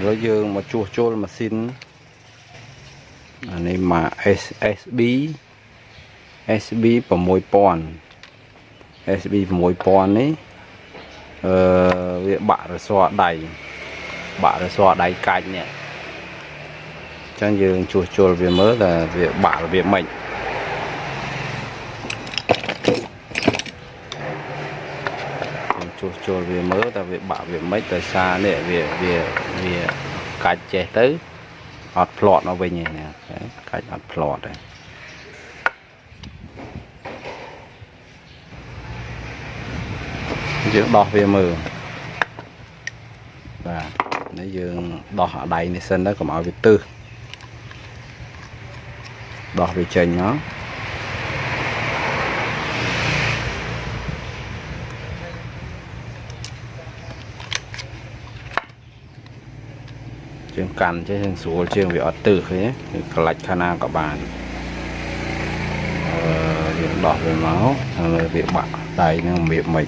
rồi dương mà chua chua mà xin này mà SB và môi pòn SB và môi pòn ấy việc bạ rồi xoa đầy cạnh nhỉ chẳng dương chua chua việc mới là việc bạ là việc mệnh chua việc mới là việc bạ việc mấy từ xa để việc cạnh che tới hot plot nó về nhỉ nè cách hot plot này dương đo về mờ và nếu dương đo ở đây này sân đó còn ở vị tư đo về trình nó trường cằn chứ trường số trường vị ở tử thế lạch khana các bạn việc đo về máu việc bạc đây nó việc mình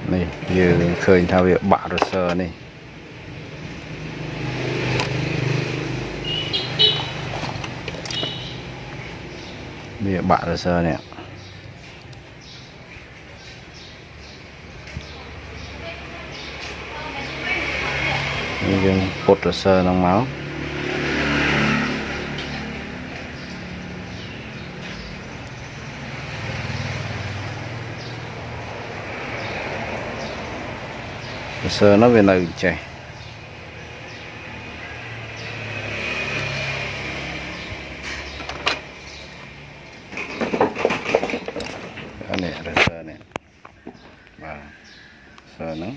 này giờ khơi theo việc bạ rồi sờ này việc bạ rồi sờ này nhưng cột rồi sờ nóng máu sơ nó về nơi chảy này là sơ này và sơ nó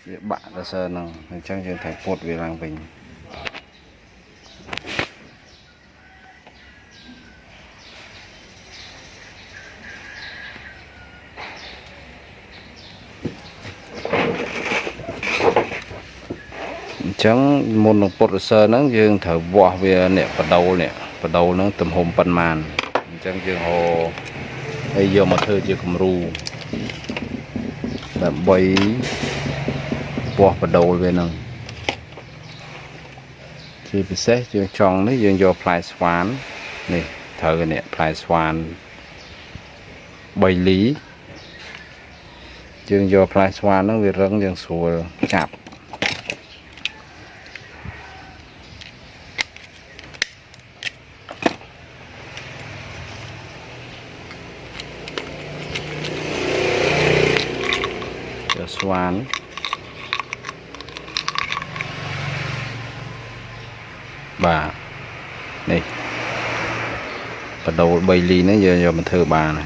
việc bạn là sơ nó trang trường thành cột về làng mình chẳng môn đồng bột sơ nó dương thở vỏ về nè bắt đầu nó tầm hôm pan màn chẳng dương hồ bây giờ mà thơ chưa cầm ru làm bay vỏ bắt đầu về nè thì bị xét dương tròn nó dương do fly swan này thở nè fly swan bay lý dương do fly swan nó về răng dương sùa chạp swan bà này bắt đầu bay ly nó giờ mình thử bà này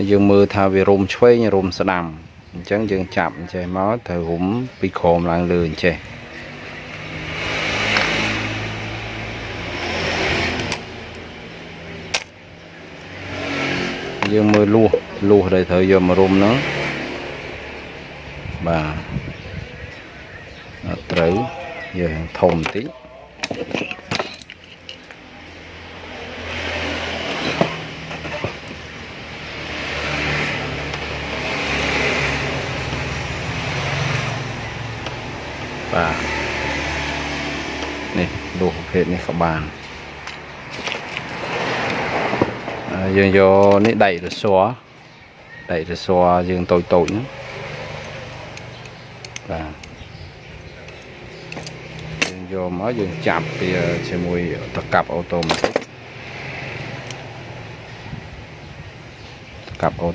dương mưa thao về rôm chuối như rôm sả đầm chẳng dương chậm chơi máu thử húm bị khom làng lươn chơi dương mưa lua đây thời giờ mà rôm nó bà tới giờ thùng tí và này đồ hết này các bạn dương do nít đẩy rồi xóa dương tội nữa và dương do mới dương chạm thì xe mùi tất cặp ô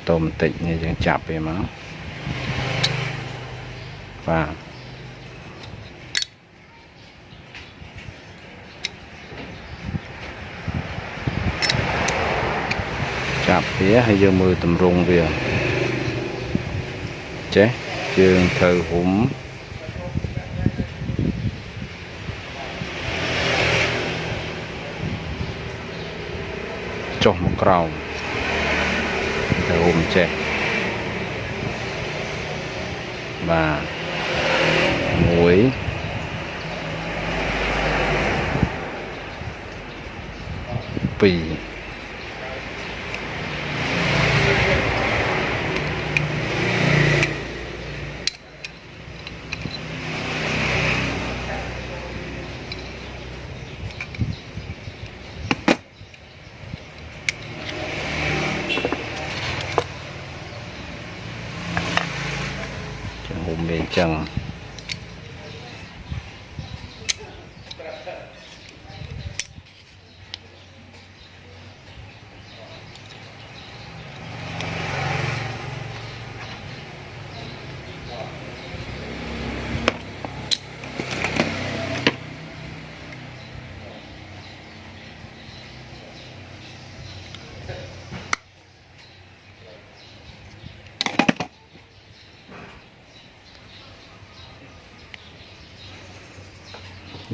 tô một tịnh như dương chạm về máu và chạp phía hay dương mưa tầm rung về chế dương thờ húm chọc một cầu để ôm chè và muối pì hôm bên chẳng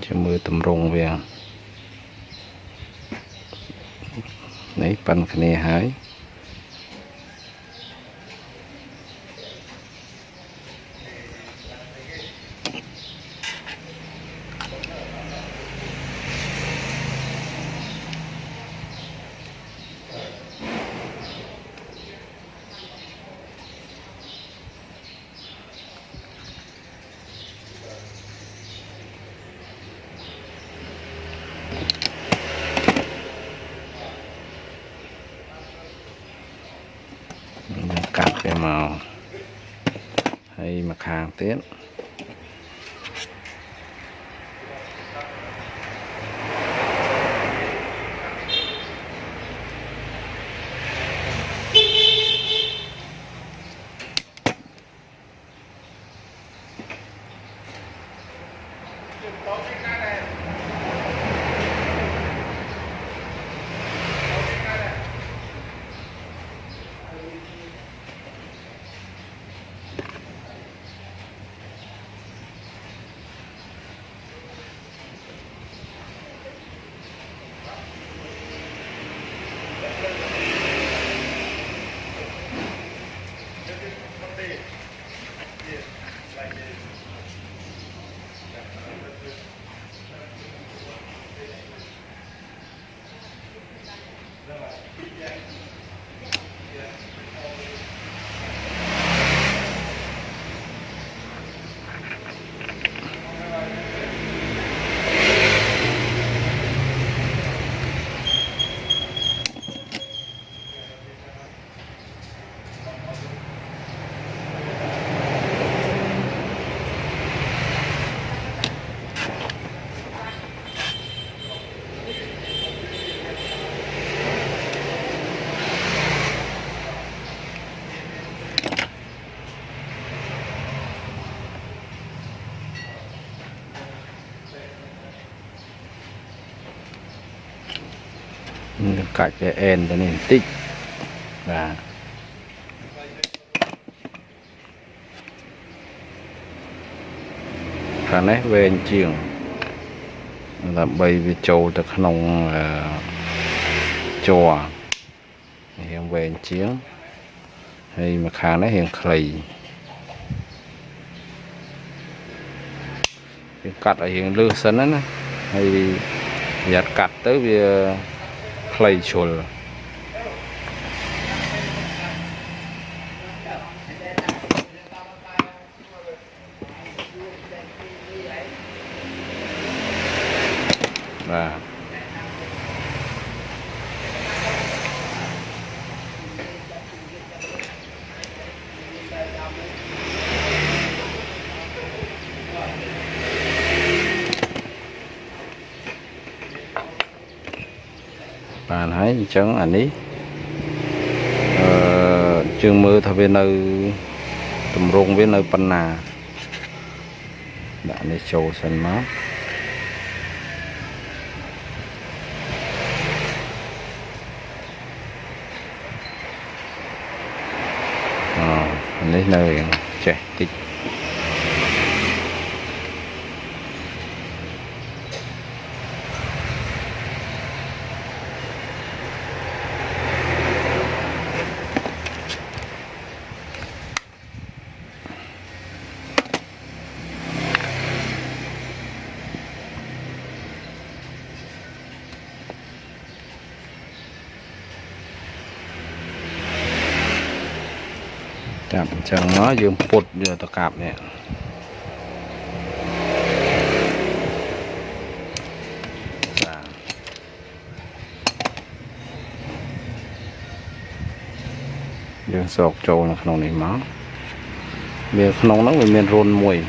cho mưa tầm rồng về lấy pan cái này hái cắt cái màu hay mặt hàng tiến cắt cái end cho nên tích và khả năng về chiều là bay về châu từ nông chùa hiện về chiến hay mà khả năng hiện khẩy cắt ở hiện lư sân á hay giặt cắt tới về khẩy chùa và bạn thấy chẳng ảnh ý chương mưa thay bên nơi tầm rung với nơi pan nà đã để trâu sân máu lấy nơi trẻ tích chạm chẳng nó dương bột giờ tao cạp nè dương sọc trâu là phần này máu miền nông nó về miền rôn mùi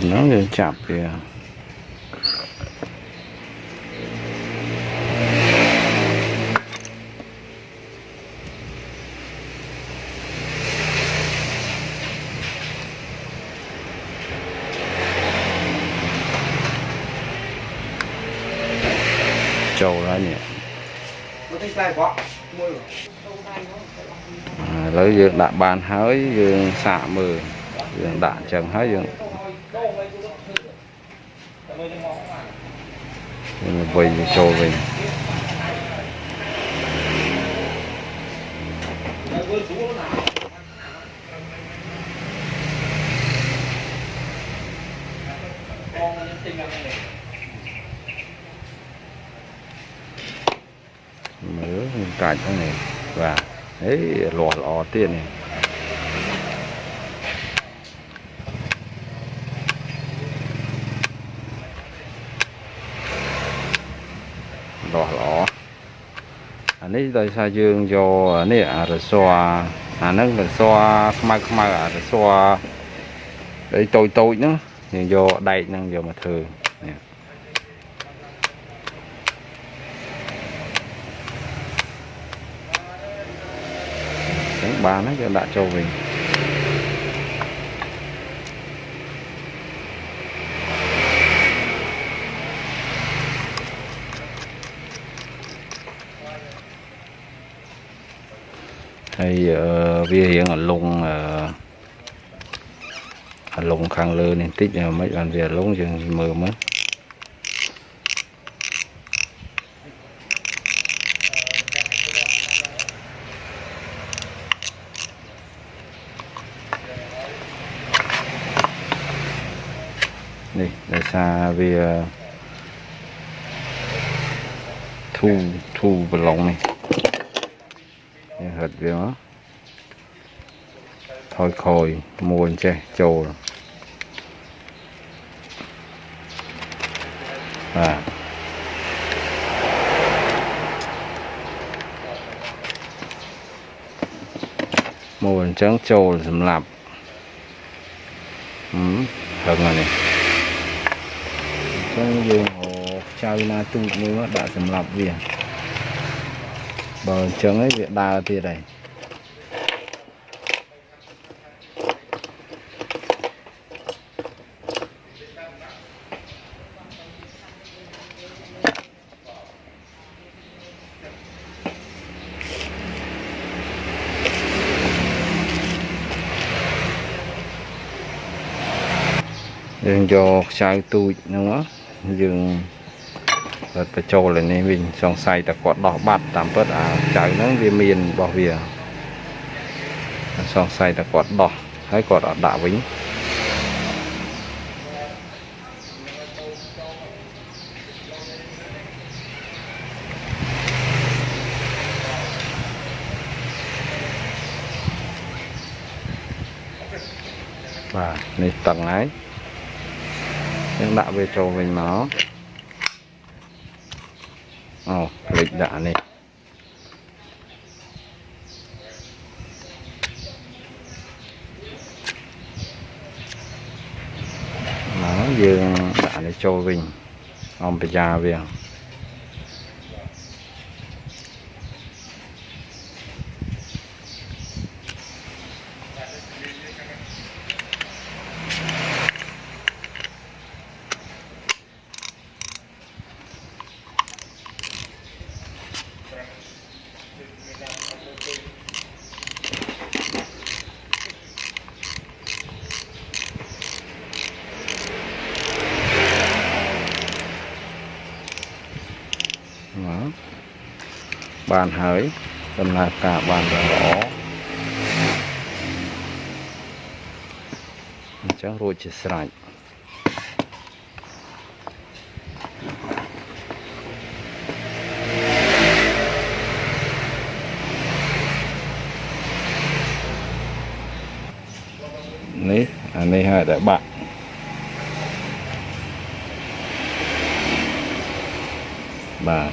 rồi nó chạm kìa trâu ra nhỉ lấy dương đã bàn hới dương xạ mờ dương đã chẳng hới dương vây trâu về mở cạnh thế này và đấy lò lò tiền này lò lò anh ấy tại sao dương do này rồi xoa nó là xoa mai rồi xoa để tôi nữa nhưng do đây năng giờ mà thường ba nó cho đã trâu về hay vì hiện ở lùng khang lơ nên tích mấy bạn về lúng chừng mờ mất đây là xa về thu vào lòng này hết về nó thôi khôi muôn che trâu à muôn trắng trâu sầm lạp thật rồi này trong dương hồ chơi na chung nữa đã sầm lạp về bờ trắng ấy việc đa thì đây dương cho sai tôi nữa dương rồi phải trâu lại này mình xong xay ta quạt đỏ bát tạm bớt trái nó về miền bảo vệ xong xay ta quạt đỏ hay quạt đỏ đạ vĩnh và này tầng ấy những đạo về trâu mình nó lịch đã này nó dương đã để trâu mình ông bây giờ về bàn hới cần là cả bàn rõ chắc rồi chỉ sạch ní anh ấy hai đại bạn bàn